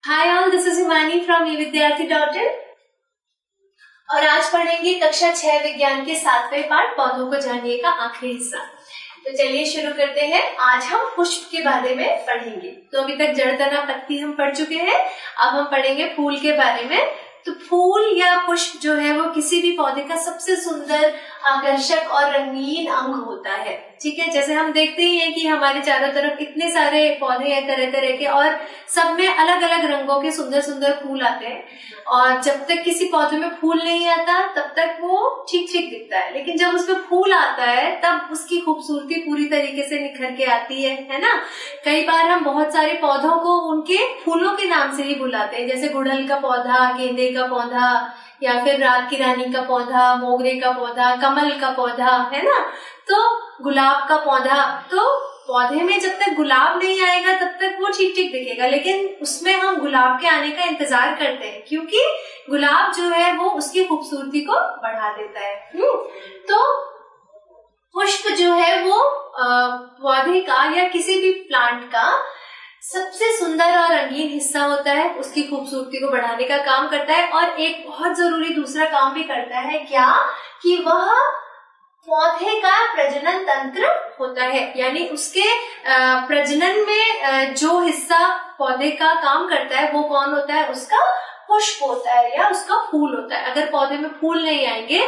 Hi all, this is Himani from evidyarthi.in और आज पढ़ेंगे कक्षा 6 विज्ञान के 7वें पाठ पौधों को जानिए का आखिरी हिस्सा। तो चलिए शुरू करते हैं। आज हम पुष्प के बारे में पढ़ेंगे। तो अभी तक जड़, तना, पत्ती हम पढ़ चुके हैं। अब हम पढ़ेंगे फूल के बारे में। तो फूल या पुष्प जो है वो किसी भी पौधे का सबसे सुंदर, आकर्षक और रंगीन अंग होता है। ठीक है, जैसे हम देखते ही हैं कि हमारे चारों तरफ इतने सारे पौधे हैं तरह तरह के, और सब में अलग अलग रंगों के सुंदर सुंदर फूल आते हैं। और जब तक किसी पौधे में फूल नहीं आता तब तक वो ठीक ठीक दिखता है, लेकिन जब उसमें फूल आता है तब उसकी खूबसूरती पूरी तरीके से निखर के आती है ना। कई बार हम बहुत सारे पौधों को उनके फूलों के नाम से ही बुलाते हैं, जैसे गुड़हल का पौधा, गेंदे का पौधा, या फिर रात की रानी का पौधा, मोगरे का पौधा, कमल का पौधा, है ना। तो गुलाब का पौधा, तो पौधे में जब तक गुलाब नहीं आएगा तब तक वो ठीक ठीक दिखेगा, लेकिन उसमें हम गुलाब के आने का इंतजार करते हैं, क्योंकि गुलाब जो है वो उसकी खूबसूरती को बढ़ा देता है। तो पुष्प जो है वो पौधे का या किसी भी प्लांट का सबसे सुंदर और रंगीन हिस्सा होता है, उसकी खूबसूरती को बढ़ाने का काम करता है। और एक बहुत जरूरी दूसरा काम भी करता है, क्या कि वह पौधे का प्रजनन तंत्र होता है, यानी उसके प्रजनन में जो हिस्सा पौधे का काम करता है वो कौन होता है, उसका पुष्प होता है या उसका फूल होता है। अगर पौधे में फूल नहीं आएंगे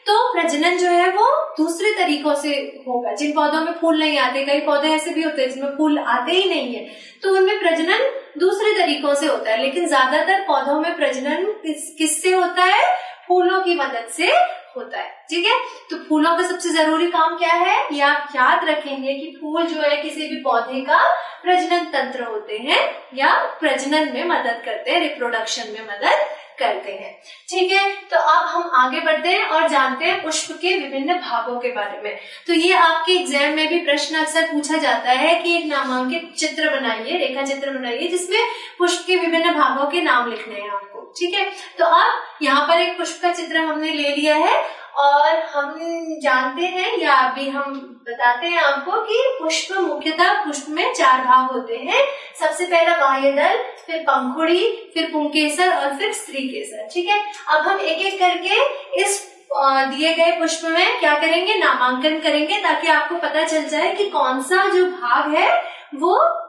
तो प्रजनन जो है वो दूसरे तरीकों से होगा। जिन पौधों में फूल नहीं आते, कई पौधे ऐसे भी होते हैं जिनमें फूल आते ही नहीं है, तो उनमें प्रजनन दूसरे तरीकों से होता है। लेकिन ज्यादातर पौधों में प्रजनन किससे होता है, फूलों की मदद से होता है। ठीक है, तो फूलों का सबसे जरूरी काम क्या है, ये आप याद रखेंगे कि फूल जो है किसी भी पौधे का प्रजनन तंत्र होते हैं या प्रजनन में मदद करते हैं, रिप्रोडक्शन में मदद करते हैं। ठीक है, तो अब हम आगे बढ़ते हैं और जानते हैं पुष्प के विभिन्न भागों के बारे में। तो ये आपके एग्जाम में भी प्रश्न अक्सर पूछा जाता है कि एक नामांकित चित्र बनाइए, रेखा चित्र बनाइए, जिसमें पुष्प के विभिन्न भागों के नाम लिखने हैं आपको। ठीक है, तो अब यहाँ पर एक पुष्प का चित्र हमने ले लिया है और हम जानते हैं या अभी हम बताते हैं आपको कि पुष्प मुख्यतः पुष्प में 4 भाग होते हैं। सबसे पहला बाह्य दल, फिर पंखुड़ी, फिर पुंकेसर और फिर स्त्री केसर। ठीक है, अब हम एक एक करके इस दिए गए पुष्प में क्या करेंगे, नामांकन करेंगे, ताकि आपको पता चल जाए कि कौन सा जो भाग है वो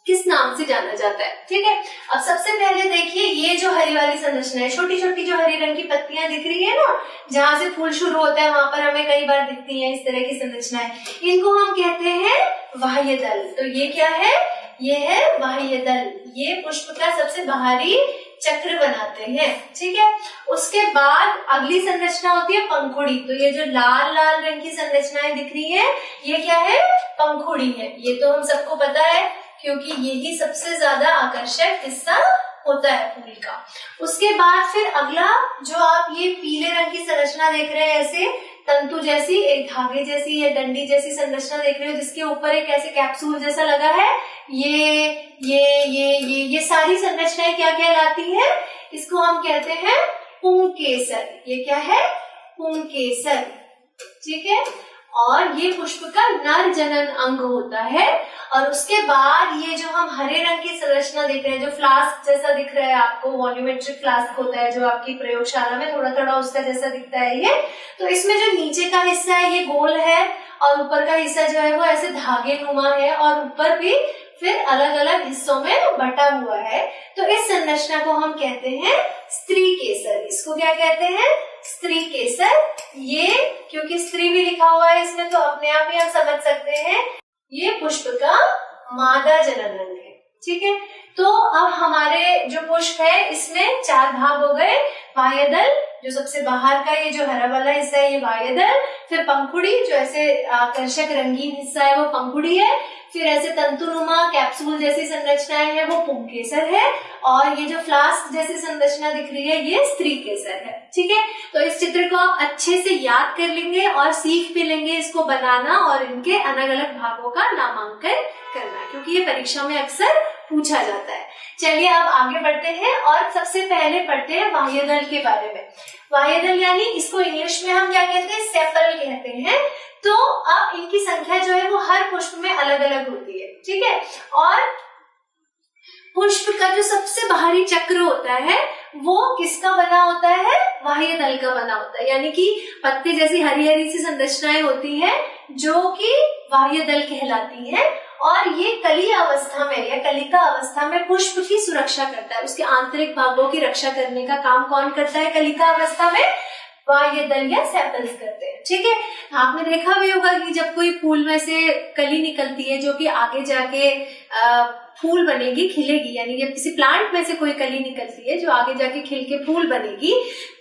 किस नाम से जाना जाता है। ठीक है, अब सबसे पहले देखिए ये जो हरी वाली संरचना है, छोटी छोटी जो हरी रंग की पत्तियां दिख रही है ना, जहां से फूल शुरू होता है वहां पर हमें कई बार दिखती है इस तरह की संरचनाएं, इनको हम कहते हैं बाह्य दल। तो ये क्या है, ये है बाह्य दल। ये पुष्प का सबसे बाहरी चक्र बनाते हैं। ठीक है, उसके बाद अगली संरचना होती है पंखुड़ी। तो ये जो लाल लाल रंग की संरचनाएं दिख रही है, ये क्या है, पंखुड़ी है। ये तो हम सबको पता है, क्योंकि यही सबसे ज्यादा आकर्षक हिस्सा होता है फूल का। उसके बाद फिर अगला जो आप ये पीले रंग की संरचना देख रहे हैं, ऐसे तंतु जैसी, एक धागे जैसी या डंडी जैसी संरचना देख रहे हो, जिसके ऊपर एक ऐसे कैप्सूल जैसा लगा है, ये सारी संरचनाएं क्या कहलाती है, इसको हम कहते हैं पुंकेसर। ये क्या है, पुंकेसर। ठीक है, और ये पुष्प का नर जनन अंग होता है। और उसके बाद ये जो हम हरे रंग की संरचना देख रहे हैं, जो फ्लास्क जैसा दिख रहा है आपको, वॉल्यूमेट्रिक फ्लास्क होता है जो आपकी प्रयोगशाला में थोड़ा थोड़ा उसका जैसा दिखता है ये। तो इसमें जो नीचे का हिस्सा है ये गोल है, और ऊपर का हिस्सा जो है वो ऐसे धागे नुमा है, और ऊपर भी फिर अलग अलग हिस्सों में बटा हुआ है। तो इस संरचना को हम कहते हैं स्त्री केसर। इसको क्या कहते हैं, स्त्री केसर। ये क्योंकि स्त्री भी लिखा हुआ है इसमें, तो अपने आप ही हम समझ सकते हैं ये पुष्प का मादा जनन अंग है। ठीक है, तो अब हमारे जो पुष्प है इसमें 4 भाग हो गए। बाह्य दल, जो सबसे बाहर का ये जो हरा वाला हिस्सा है ये बाह्य दल, फिर पंखुड़ी जो ऐसे आकर्षक रंगीन हिस्सा है वो पंखुड़ी है, फिर ऐसे तंतुनुमा कैप्सूल जैसी संरचनाएं हैं वो पुंकेसर है, और ये जो फ्लास्क जैसी संरचना दिख रही है ये स्त्री केसर है। ठीक है, तो इस चित्र को आप अच्छे से याद कर लेंगे और सीख भी लेंगे इसको बनाना और इनके अलग अलग भागों का नामांकन करना, क्योंकि ये परीक्षा में अक्सर पूछा जाता है। चलिए अब आगे बढ़ते हैं और सबसे पहले पढ़ते हैं बाह्य दल के बारे में। बाह्य दल यानी इसको इंग्लिश में हम क्या कहते हैं, सेपल कहते हैं। तो अब इनकी संख्या जो है वो हर पुष्प में अलग अलग होती है। ठीक है, और पुष्प का जो सबसे बाहरी चक्र होता है वो किसका बना होता है? बाह्य दल का बना होता है, यानी कि पत्ते जैसी हरी हरी सी संरचनाएं होती हैं जो कि बाह्य दल कहलाती है। और ये कली अवस्था में या कलिका अवस्था में पुष्प की सुरक्षा करता है, उसके आंतरिक भागों की रक्षा करने का काम कौन करता है कलिका अवस्था में? बाह्य दल या सेपल्स करते हैं। ठीक है, आपने देखा भी होगा कि जब कोई फूल में से कली निकलती है जो कि आगे जाके फूल बनेगी, खिलेगी, यानी जब किसी प्लांट में से कोई कली निकलती है जो आगे जाके खिल के फूल बनेगी,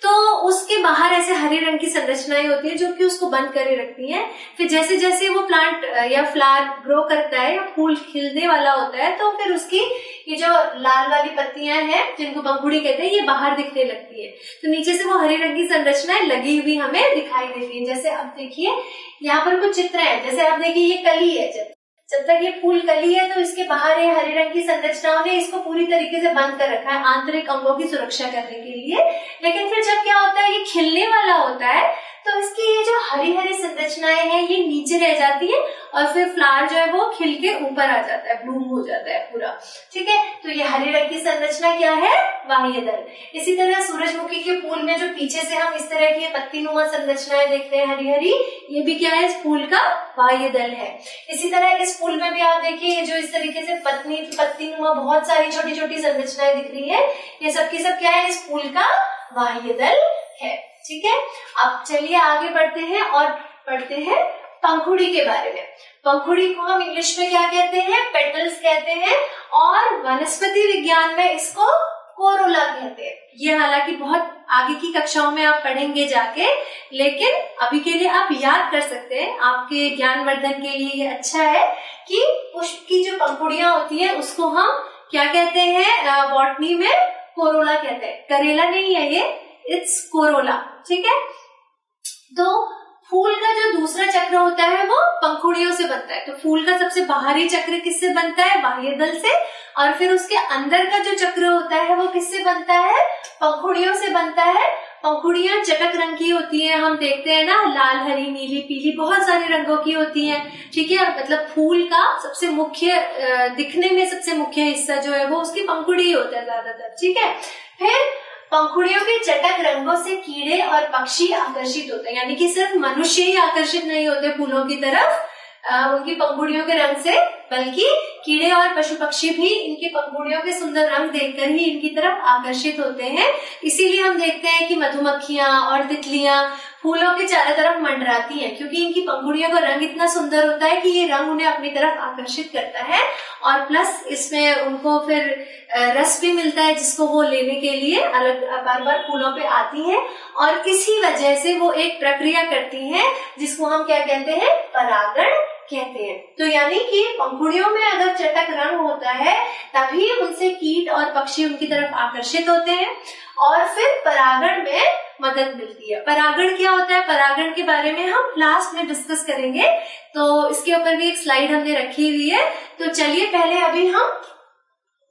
तो उसके बाहर ऐसे हरे रंग की संरचनाएं होती है जो कि उसको बंद करे रखती हैं। फिर जैसे जैसे वो प्लांट या फ्लावर ग्रो करता है या फूल खिलने वाला होता है तो फिर उसकी ये जो लाल वाली पत्तियां हैं जिनको पंखुड़ी कहते हैं ये बाहर दिखने लगती है। तो नीचे से वो हरे रंग की संरचनाएं लगी हुई हमें दिखाई देती है। जैसे अब देखिए यहाँ पर कुछ चित्र है, जैसे आप देखिए ये कली है, जब तक ये फूल कली है तो इसके बाहर ये हरे रंग की संरचनाओं ने इसको पूरी तरीके से बंद कर रखा है आंतरिक अंगों की सुरक्षा करने के लिए। लेकिन फिर जब क्या होता है ये खिलने वाला होता है तो इसकी ये जो हरी हरी संरचनाएं हैं ये नीचे रह जाती है और फिर फ्लावर जो है वो खिल के ऊपर आ जाता है, ब्लूम हो जाता है पूरा। ठीक है, तो ये हरे रंग की संरचना क्या है? बाह्य दल। इसी तरह सूरजमुखी के फूल में जो पीछे से हम इस तरह की पत्ती नुमा संरचनाएं देखते हैं हरी हरी, ये भी क्या है? इस फूल का बाह्य दल है। इसी तरह इस फूल में भी आप देखिए जो इस तरीके से पत्ती नुमा बहुत सारी छोटी छोटी संरचनाएं दिख रही है, ये सब की सब क्या है? इस फूल का बाह्य दल है। ठीक है, अब चलिए आगे बढ़ते हैं और पढ़ते हैं पंखुड़ी के बारे में। पंखुड़ी को हम इंग्लिश में क्या कहते हैं? पेटल्स कहते हैं, और वनस्पति विज्ञान में इसको कोरोला कहते हैं। ये हालांकि बहुत आगे की कक्षाओं में आप पढ़ेंगे जाके, लेकिन अभी के लिए आप याद कर सकते हैं, आपके ज्ञानवर्धन के लिए ये अच्छा है कि पुष्प की जो पंखुड़ियां होती है उसको हम क्या कहते हैं? बॉटनी में कोरोला कहते हैं। करेला नहीं है ये, इट्स कोरोला। ठीक है, तो फूल का जो दूसरा चक्र होता है वो पंखुड़ियों से बनता है। तो फूल का सबसे बाहरी चक्र किससे बनता है? बाह्य दल से। और फिर उसके अंदर का जो चक्र होता है वो किससे बनता है? पंखुड़ियों से बनता है। पंखुड़ियां चटक रंग की होती हैं, हम देखते हैं ना, लाल हरी नीली पीली बहुत सारे रंगों की होती हैं। ठीक है, मतलब फूल का सबसे मुख्य दिखने में सबसे मुख्य हिस्सा जो है वो उसकी पंखुड़ी ही होता है ज्यादातर। ठीक है, फिर पंखुड़ियों के चटक रंगों से कीड़े और पक्षी आकर्षित होते हैं, यानी कि सिर्फ मनुष्य ही आकर्षित नहीं होते फूलों की तरफ उनकी पंखुड़ियों के रंग से, बल्कि कीड़े और पशु पक्षी भी इनकी पंखुड़ियों के सुंदर रंग देखकर ही इनकी तरफ आकर्षित होते हैं। इसीलिए हम देखते हैं कि मधुमक्खियां और तितलियां फूलों के चारों तरफ मंडराती हैं, क्योंकि इनकी पंखुड़ियों का रंग इतना सुंदर होता है कि ये रंग उन्हें अपनी तरफ आकर्षित करता है। और प्लस इसमें उनको फिर रस भी मिलता है जिसको वो लेने के लिए अलग बार बार फूलों पे आती हैं, और इसी वजह से वो एक प्रक्रिया करती हैं जिसको हम क्या कहते हैं? परागण कहते हैं। तो यानी कि पंखुड़ियों में अगर चटक रंग होता है तभी उनसे कीट और पक्षी उनकी तरफ आकर्षित होते हैं, और फिर परागण में मदद मिलती है। परागण क्या होता है? परागण के बारे में हम लास्ट में डिस्कस करेंगे, तो इसके ऊपर भी एक स्लाइड हमने रखी हुई है। तो चलिए पहले अभी हम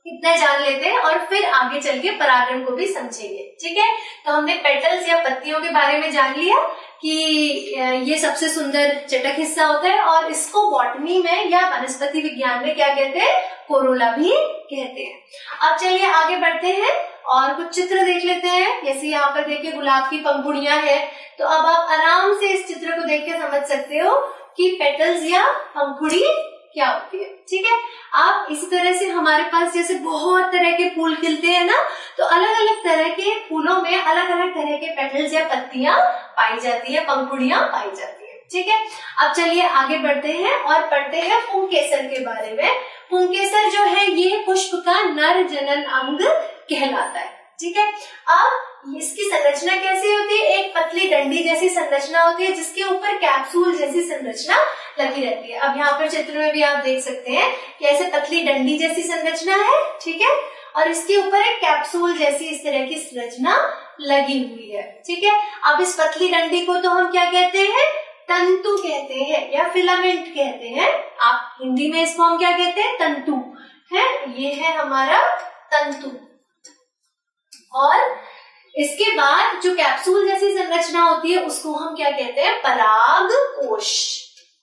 इतना जान लेते हैं और फिर आगे चल के परागण को भी समझेंगे। ठीक है, तो हमने पेटल्स या पत्तियों के बारे में जान लिया कि ये सबसे सुंदर चटक हिस्सा होता है, और इसको बॉटनी में या वनस्पति विज्ञान में क्या कहते हैं? कोरोला भी कहते हैं। अब चलिए आगे बढ़ते हैं और कुछ चित्र देख लेते हैं। जैसे यहाँ पर देखिए गुलाब की पंखुड़ियां हैं, तो अब आप आराम से इस चित्र को देख के समझ सकते हो कि पेटल्स या पंखुड़ी क्या होती है। ठीक है, आप इसी तरह से हमारे पास जैसे बहुत तरह के फूल खिलते हैं ना, तो अलग अलग तरह के फूलों में अलग अलग तरह के पेटल्स या पत्तियां पाई जाती है, पंखुड़ियां पाई जाती है। ठीक है, अब चलिए आगे बढ़ते हैं और पढ़ते हैं पुंकेसर के बारे में। पुंकेसर जो है ये पुष्प का नर जनन अंग कहलाता है। ठीक है, अब इसकी संरचना कैसी होती है? एक पतली डंडी जैसी संरचना होती है जिसके ऊपर कैप्सूल जैसी संरचना लगी रहती है। अब यहाँ पर चित्र में भी आप देख सकते हैं कि ऐसे पतली डंडी जैसी संरचना है। ठीक है, और इसके ऊपर एक कैप्सूल जैसी इस तरह की संरचना लगी हुई है। ठीक है, अब इस पतली डंडी को तो हम क्या कहते हैं? तंतु कहते हैं या फिलामेंट कहते हैं। आप हिंदी में इसको हम क्या कहते हैं? तंतु है। ये है हमारा तंतु। और इसके बाद जो कैप्सूल जैसी संरचना होती है उसको हम क्या कहते हैं? परागकोश।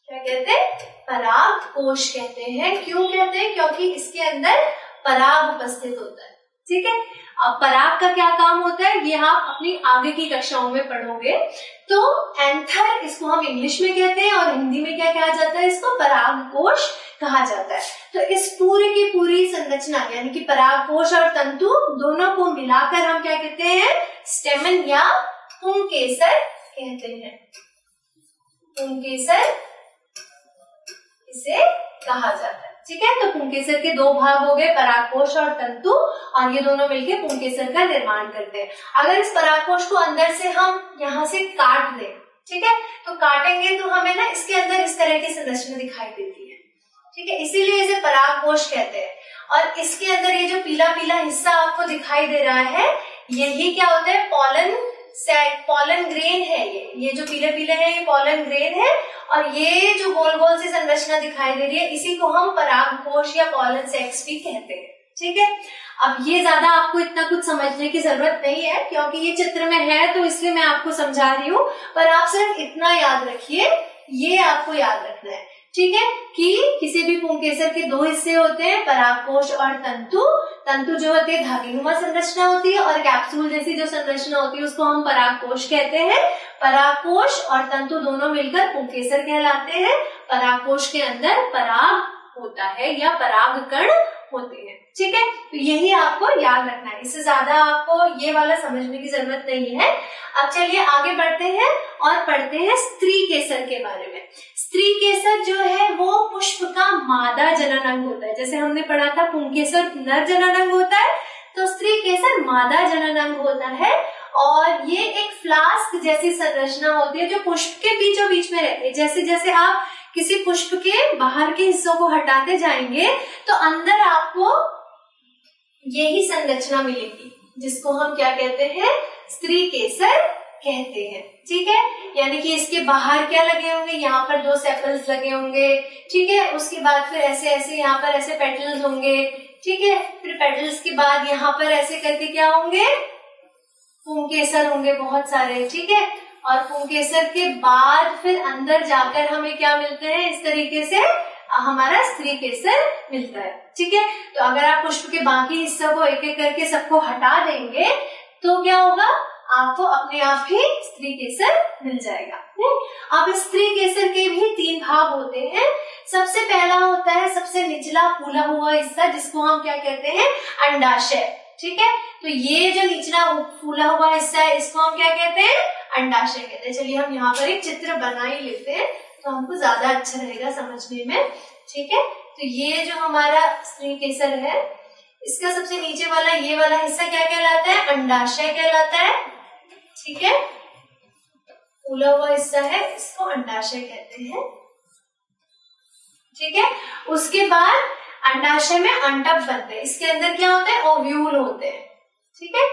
क्या कहते हैं? परागकोश कहते हैं। क्यों कहते हैं? क्योंकि इसके अंदर पराग उपस्थित होता है। ठीक है, अब पराग का क्या काम होता है ये आप अपनी आगे की कक्षाओं में पढ़ोगे। तो एंथर इसको हम इंग्लिश में कहते हैं और हिंदी में क्या कहा जाता है, इसको परागकोश कहा जाता है। तो इस पूरी की पूरी संरचना यानी कि परागकोश और तंतु दोनों को मिलाकर हम क्या कहते हैं, स्टेमन या पुंकेसर कहते हैं। पुंकेसर इसे कहा जाता है। ठीक है, तो पुंकेसर के दो भाग हो गए, परागकोश और तंतु, और ये दोनों मिलकर पुंकेसर का निर्माण करते हैं। अगर इस परागकोश को अंदर से हम यहाँ से काट दें, ठीक है, तो काटेंगे तो हमें ना इसके अंदर इस तरह की संरचना दिखाई देती है। ठीक है, इसीलिए इसे परागकोश कहते हैं। और इसके अंदर ये जो पीला पीला हिस्सा आपको दिखाई दे रहा है, यही क्या होता है, पॉलन ग्रेन है। ये जो पीले पीले है ये पॉलन ग्रेन है, और ये जो गोल गोल सी संरचना दिखाई दे रही है इसी को हम परागकोश या पॉलन सेक्स भी कहते हैं। ठीक है, अब ये ज्यादा आपको इतना कुछ समझने की जरूरत नहीं है क्योंकि ये चित्र में है तो इसलिए मैं आपको समझा रही हूँ, पर आप सिर्फ इतना याद रखिए, ये आपको याद रखना है। ठीक है, कि किसी भी पुंकेसर के दो हिस्से होते हैं, परागकोश और तंतु। तंतु जो होती है धागेनुमा संरचना होती है, और कैप्सूल जैसी जो संरचना होती है उसको हम परागकोश कहते हैं। परागकोश और तंतु दोनों मिलकर पुंकेसर कहलाते हैं। परागकोश के अंदर पराग होता है या परागकण होते हैं। ठीक है, तो यही आपको याद रखना है, इससे ज्यादा आपको ये वाला समझने की जरूरत नहीं है। अब चलिए आगे बढ़ते हैं और पढ़ते हैं स्त्री केसर के बारे में। स्त्री केसर जो है वो पुष्प का मादा जननांग होता है। जैसे हमने पढ़ा था पुंकेसर नर जननांग होता है, तो स्त्री केसर मादा जननांग होता है। और ये एक फ्लास्क जैसी संरचना होती है जो पुष्प के बीचों बीच में रहती है। जैसे जैसे आप किसी पुष्प के बाहर के हिस्सों को हटाते जाएंगे तो अंदर आपको यही संरचना मिलेगी, जिसको हम क्या कहते हैं, स्त्री केसर कहते हैं। ठीक है, यानी कि इसके बाहर क्या लगे होंगे, यहाँ पर दो सेपल्स लगे होंगे। ठीक है, उसके बाद फिर ऐसे ऐसे यहाँ पर ऐसे पेटल्स होंगे। ठीक है, फिर पेटल्स के बाद यहाँ पर ऐसे करके क्या होंगे, पुंकेसर होंगे बहुत सारे। ठीक है, और पुंकेसर के बाद फिर अंदर जाकर हमें क्या मिलते हैं, इस तरीके से हमारा स्त्री केसर मिलता है। ठीक है, तो अगर आप पुष्प के बाकी हिस्सों को एक एक करके सबको हटा देंगे तो क्या होगा, आपको अपने आप ही स्त्री केसर मिल जाएगा। अब स्त्री केसर के भी तीन भाग होते हैं। सबसे पहला होता है सबसे निचला फूला हुआ हिस्सा, जिसको हम क्या कहते हैं, अंडाशय। ठीक है, तो ये जो निचला फूला हुआ हिस्सा है इसको हम क्या कहते हैं, अंडाशय कहते हैं। चलिए हम यहाँ पर एक चित्र बना ही लेते हैं तो हमको ज्यादा अच्छा रहेगा समझने में। ठीक है, तो ये जो हमारा स्त्री केसर है इसका सबसे नीचे वाला ये वाला हिस्सा क्या कहलाता है, अंडाशय कहलाता है। ठीक है, फूला हुआ हिस्सा है इसको अंडाशय कहते हैं। ठीक है, उसके बाद अंडाशय में अंडक बनते हैं। इसके अंदर क्या होते हैं, ओव्यूल होते हैं। ठीक है,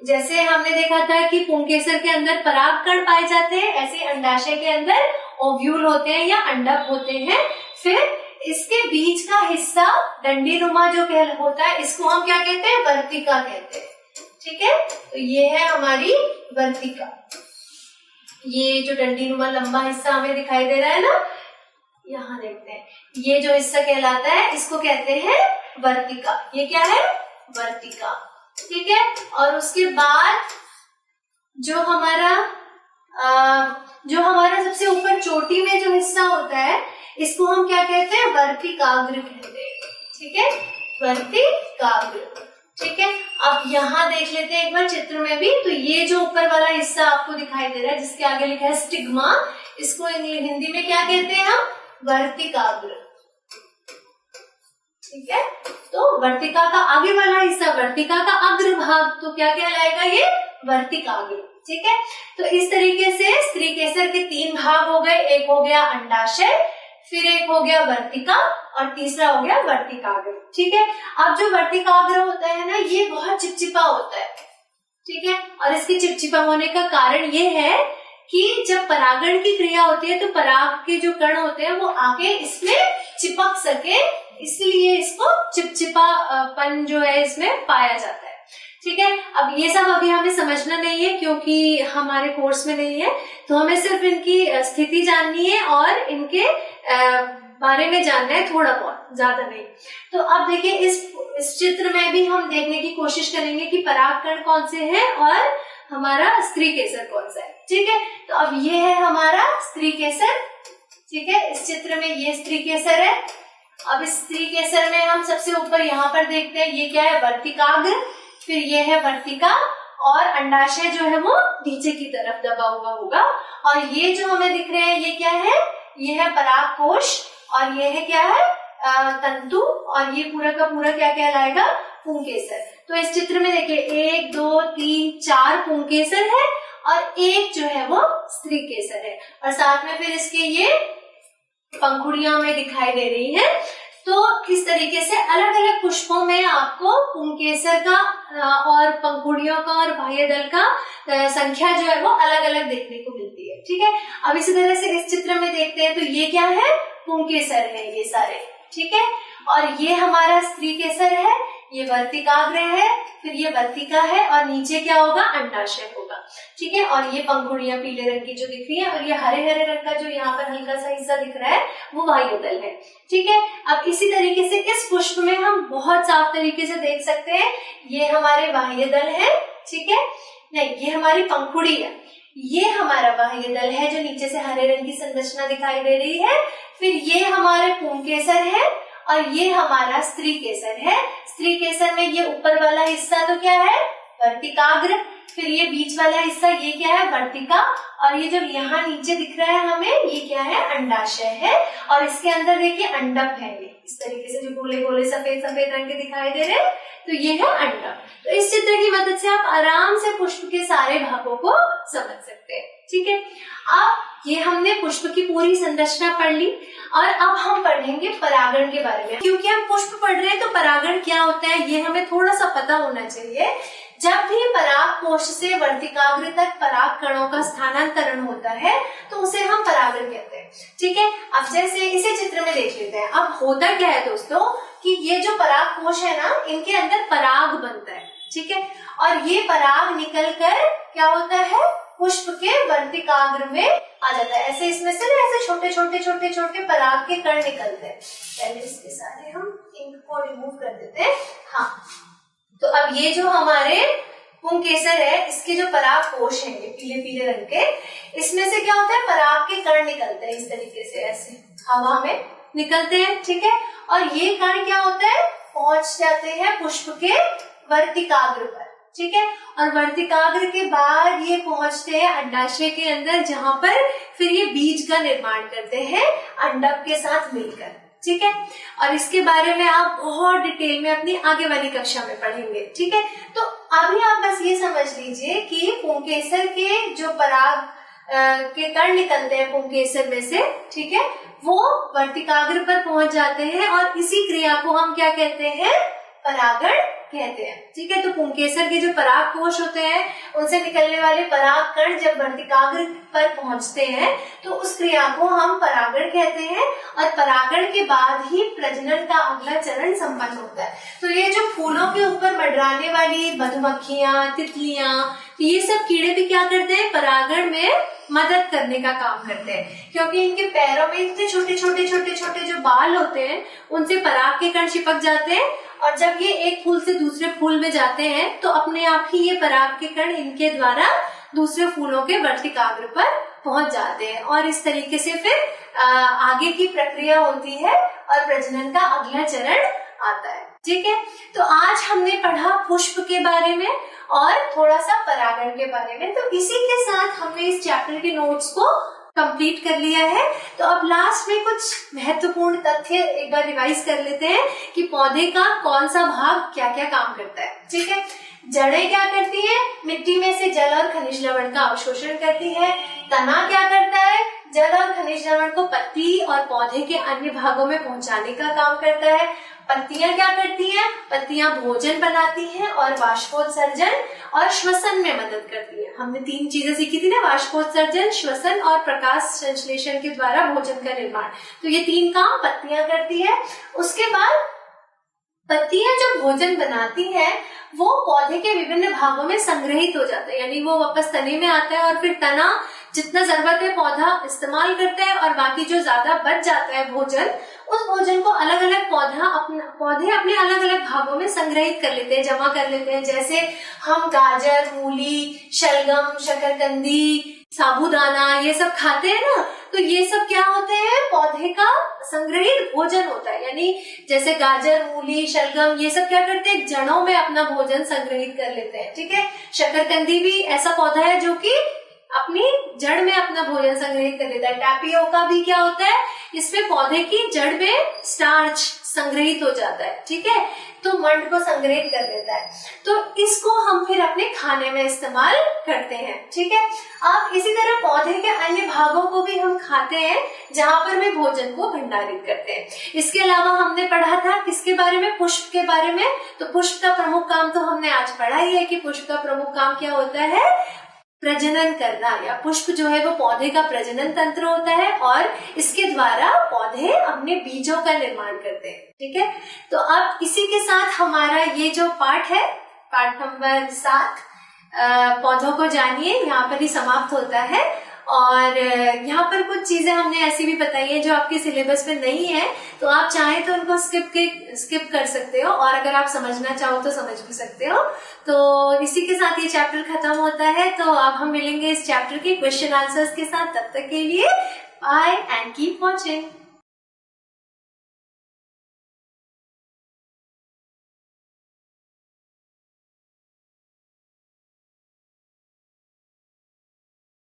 जैसे हमने देखा था कि पुंकेसर के अंदर परागकण पाए जाते हैं, ऐसे अंडाशय के अंदर ओव्यूल होते हैं या अंडक होते हैं। फिर इसके बीच का हिस्सा डंडीनुमा जो होता है इसको हम क्या कहते हैं, वर्तिका कहते हैं। ठीक है, तो ये है हमारी वर्तिका। ये जो डंडीनुमा लंबा हिस्सा हमें दिखाई दे रहा है ना, यहाँ देखते हैं, ये जो हिस्सा कहलाता है इसको कहते हैं वर्तिका। ये क्या है, वर्तिका। ठीक है, और उसके बाद जो हमारा सबसे ऊपर चोटी में जो हिस्सा होता है इसको हम क्या कहते हैं, वर्तिकाग्र कहते हैं। ठीक है, वर्तिकाग्र। ठीक है, अब यहाँ देख लेते हैं एक बार चित्र में भी, तो ये जो ऊपर वाला हिस्सा आपको दिखाई दे रहा है जिसके आगे लिखा है स्टिग्मा, इसको हिंदी में क्या कहते हैं हम, वर्तिकाग्र। ठीक है, तो वर्तिका का आगे वाला हिस्सा, वर्तिका का अग्रभाग, तो क्या कहलाएगा, ये वर्तिकाग्र। ठीक है, तो इस तरीके से स्त्री केसर के तीन भाग हो गए, एक हो गया अंडाशय, फिर एक हो गया वर्तिका और तीसरा हो गया वर्तिकाग्र। ठीक है, अब जो वर्तिकाग्र होता है ना ये बहुत चिपचिपा होता है। ठीक है, और इसके चिपचिपा होने का कारण ये है कि जब परागण की क्रिया होती है तो पराग के जो कण होते हैं वो आगे इसमें चिपक सके, इसलिए इसको चिपचिपापन जो है इसमें पाया जाता है। ठीक है, अब ये सब अभी हमें समझना नहीं है क्योंकि हमारे कोर्स में नहीं है, तो हमें सिर्फ इनकी स्थिति जाननी है और इनके बारे में जानना है थोड़ा बहुत, ज्यादा नहीं। तो अब देखिए इस चित्र में भी हम देखने की कोशिश करेंगे कि परागकण कौन से हैं और हमारा स्त्री केसर कौन सा है। ठीक है, तो अब ये है हमारा स्त्री केसर। ठीक है, इस चित्र में ये स्त्री केसर है। अब इस स्त्री केसर में हम सबसे ऊपर यहाँ पर देखते हैं, ये क्या है, वर्तिकाग्र, फिर ये है वर्तिका, और अंडाशय जो है वो नीचे की तरफ दबा हुआ होगा। और ये जो हमें दिख रहे हैं ये क्या है, ये है परागकोश, और ये है क्या है, तंतु, और ये पूरा का पूरा क्या कहलाएगा, पुंकेसर। तो इस चित्र में देखिए 1 2 3 4 पुंकेसर है और एक जो है वो स्त्री केसर है, और साथ में फिर इसके ये पंखुड़ियां हमें दिखाई दे रही हैं। तो इस तरीके से अलग अलग पुष्पों में आपको पुंकेसर का और पंखुड़ियों का और बाह्य दल का संख्या जो है वो अलग अलग देखने को मिलती है। ठीक है, अब इसी तरह से इस चित्र में देखते हैं, तो ये क्या है, पुंकेसर है ये सारे। ठीक है, और ये हमारा स्त्री केसर है, ये वर्तिकाग्र है, फिर ये वर्तिका है, और नीचे क्या होगा, अंडाशय होगा। ठीक है, और ये पंखुड़ियां पीले रंग की जो दिख रही है, और ये हरे हरे रंग का जो यहाँ पर हल्का सा हिस्सा दिख रहा है वो बाह्यदल है। ठीक है, अब इसी तरीके से इस पुष्प में हम बहुत साफ तरीके से देख सकते हैं, ये हमारे बाह्यदल है। ठीक है, नहीं, ये हमारी पंखुड़ी है, ये हमारा बाह्यदल है जो नीचे से हरे रंग की संरचना दिखाई दे रही है। फिर ये हमारे पुंकेसर है, और ये हमारा स्त्री केसर है। स्त्री केसर में ये ऊपर वाला हिस्सा तो क्या है, वर्तिकाग्र, फिर ये बीच वाला हिस्सा ये क्या है, वर्तिका, और ये जो यहाँ नीचे दिख रहा है हमें ये क्या है, अंडाशय है, और इसके अंदर देखिए अंडक है, ये इस तरीके से जो गोले गोले सफेद सफेद रंग के दिखाई दे रहे हैं, तो ये है अंडक। तो इस चित्र की मदद से आप आराम से पुष्प के सारे भागों को समझ सकते हैं। ठीक है, अब ये हमने पुष्प की पूरी संरचना पढ़ ली, और अब हम पढ़ेंगे परागण के बारे में। क्योंकि हम पुष्प पढ़ रहे हैं तो परागण क्या होता है ये हमें थोड़ा सा पता होना चाहिए। जब भी परागकोश से वर्तिकाग्र तक पराग कणों का स्थानांतरण होता है तो उसे हम परागण कहते हैं। ठीक है, अब जैसे इसे चित्र में देख लेते हैं। अब होता क्या है दोस्तों कि ये जो परागकोश है ना, इनके अंदर पराग बनता है। ठीक है, और ये पराग निकल कर क्या होता है, पुष्प के वर्तिकाग्र में आ जाता है। ऐसे इसमें से ना ऐसे छोटे छोटे छोटे छोटे पराग के कण निकलते हैं। पहले इसके सारे हम इंक को रिमूव कर देते हैं। हाँ, तो अब ये जो हमारे पुंकेसर है, इसके जो पराग कोश हैं ये पीले पीले रंग के, इसमें से क्या होता है, पराग के कण निकलते हैं इस तरीके से, ऐसे हवा में निकलते हैं। ठीक है, और ये कण क्या होता है, पहुंच जाते हैं पुष्प के वर्तिकाग्र पर। ठीक है, और वर्तिकाग्र के बाद ये पहुंचते हैं अंडाशय के अंदर, जहां पर फिर ये बीज का निर्माण करते हैं अंडक के साथ मिलकर। ठीक है, और इसके बारे में आप बहुत डिटेल में अपनी आगे वाली कक्षा में पढ़ेंगे। ठीक है, तो अभी आप बस ये समझ लीजिए कि पुंकेसर के जो पराग के कण निकलते हैं पुंकेसर में से, ठीक है, वो वर्तिकाग्र पर पहुंच जाते हैं, और इसी क्रिया को हम क्या कहते हैं, परागण कहते हैं। ठीक है, तो पुंकेसर के जो पराग कोश होते हैं उनसे निकलने वाले पराग कण जब वर्तिकाग्र पर पहुंचते हैं तो उस क्रिया को हम परागण कहते हैं, और परागण के बाद ही प्रजनन का अगला चरण संपन्न होता है। तो ये जो फूलों के ऊपर मंडराने वाली मधुमक्खियां, तितलियां, ये सब कीड़े भी क्या करते हैं, परागण में मदद करने का काम करते हैं, क्योंकि इनके पैरों में इतने छोटे छोटे छोटे छोटे जो बाल होते हैं उनसे पराग के कण चिपक जाते हैं, और जब ये एक फूल से दूसरे फूल में जाते हैं तो अपने आप ही ये पराग के कण इनके द्वारा दूसरे फूलों के वर्तिकाग्र पर पहुंच जाते हैं, और इस तरीके से फिर आगे की प्रक्रिया होती है और प्रजनन का अगला चरण आता है। ठीक है, तो आज हमने पढ़ा पुष्प के बारे में और थोड़ा सा परागण के बारे में। तो इसी के साथ हमने इस चैप्टर के नोट्स को कंप्लीट कर लिया है। तो अब लास्ट में कुछ महत्वपूर्ण तथ्य एक बार रिवाइज कर लेते हैं कि पौधे का कौन सा भाग क्या क्या काम करता है। ठीक है, जड़ें क्या करती है, मिट्टी में से जल और खनिज लवण का अवशोषण करती है। तना क्या करता है, जल और खनिज लवण को पत्ती और पौधे के अन्य भागों में पहुंचाने का काम करता है। पत्तियां क्या करती हैं, पत्तियां भोजन बनाती हैं और बाष्पोत्सर्जन और श्वसन में मदद करती है। हमने 3 चीजें सीखी थी ना, बाष्पोत्सर्जन, श्वसन और प्रकाश संश्लेषण के द्वारा भोजन का निर्माण। तो ये 3 काम पत्तियां करती है। उसके बाद पत्तियां जो भोजन बनाती हैं वो पौधे के विभिन्न भागों में संग्रहित हो जाता है, यानी वो वापस तने में आता है, और फिर तना जितना जरूरत है पौधा इस्तेमाल करता है और बाकी जो ज्यादा बच जाता है भोजन, उस भोजन को अलग अलग पौधे अपने अलग अलग भागों में संग्रहित कर लेते हैं, जमा कर लेते हैं। जैसे हम गाजर, मूली, शलगम, शकरकंदी, साबूदाना ये सब खाते हैं ना, तो ये सब क्या होते हैं, पौधे का संग्रहित भोजन होता है। यानी जैसे गाजर, मूली, शलगम ये सब क्या करते हैं, जड़ों में अपना भोजन संग्रहित कर लेते हैं। ठीक है, शकरकंदी भी ऐसा पौधा है जो कि अपनी जड़ में अपना भोजन संग्रहित कर लेता है। टैपियोका भी क्या होता है, इसमें पौधे की जड़ में स्टार्च संग्रहित हो जाता है। ठीक है, तो मंड को संग्रहित कर लेता है, तो इसको हम फिर अपने खाने में इस्तेमाल करते हैं। ठीक है, अब इसी तरह पौधे के अन्य भागों को भी हम खाते हैं, जहां पर वे भोजन को भंडारित करते हैं। इसके अलावा हमने पढ़ा था किसके बारे में, पुष्प के बारे में। तो पुष्प का प्रमुख काम तो हमने आज पढ़ा ही है कि पुष्प का प्रमुख काम क्या होता है, प्रजनन करना, या पुष्प जो है वो पौधे का प्रजनन तंत्र होता है और इसके द्वारा पौधे अपने बीजों का निर्माण करते हैं। ठीक है, तो अब इसी के साथ हमारा ये जो पाठ है, पाठ नंबर 7 पौधों को जानिए, यहाँ पर ही समाप्त होता है। और यहाँ पर कुछ चीजें हमने ऐसी भी बताई है जो आपके सिलेबस में नहीं है, तो आप चाहें तो उनको स्किप कर सकते हो, और अगर आप समझना चाहो तो समझ भी सकते हो। तो इसी के साथ ये चैप्टर खत्म होता है। तो अब हम मिलेंगे इस चैप्टर के क्वेश्चन आंसर्स के साथ, तब तक के लिए बाय एंड कीप वॉचिंग।